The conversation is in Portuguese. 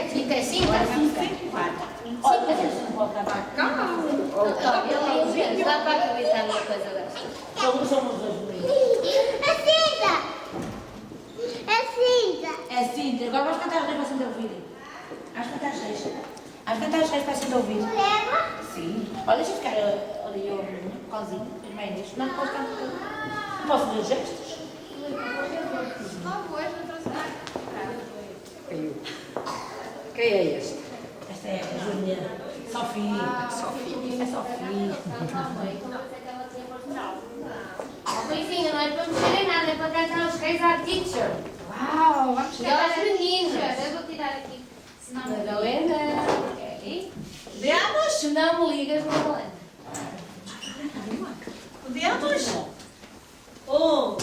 Fica assim, tá? Olha, mas você não pode dar para cá. Dá para aproveitar uma coisa desta. Somos dois meninos. É cinta. Agora vamos cantar as 10 para ser ouvido. Vamos cantar as 6. Vamos cantar as 6 para ser ouvido. Sim. Olha, deixa eu ficar ali eu cozinho, as meias. Não posso cantar. Não posso fazer gestos. Quem é este? Esta é a Júlia. Sofia. É Sofia. Luizinha, não é para mexer em nada, é para cantar os reis à teacher. Uau, vamos E cantar aos meninos. Eu vou tirar aqui. Senão Madalena. Ok. Podemos? Se não me ligas, Madalena. Podemos? 1,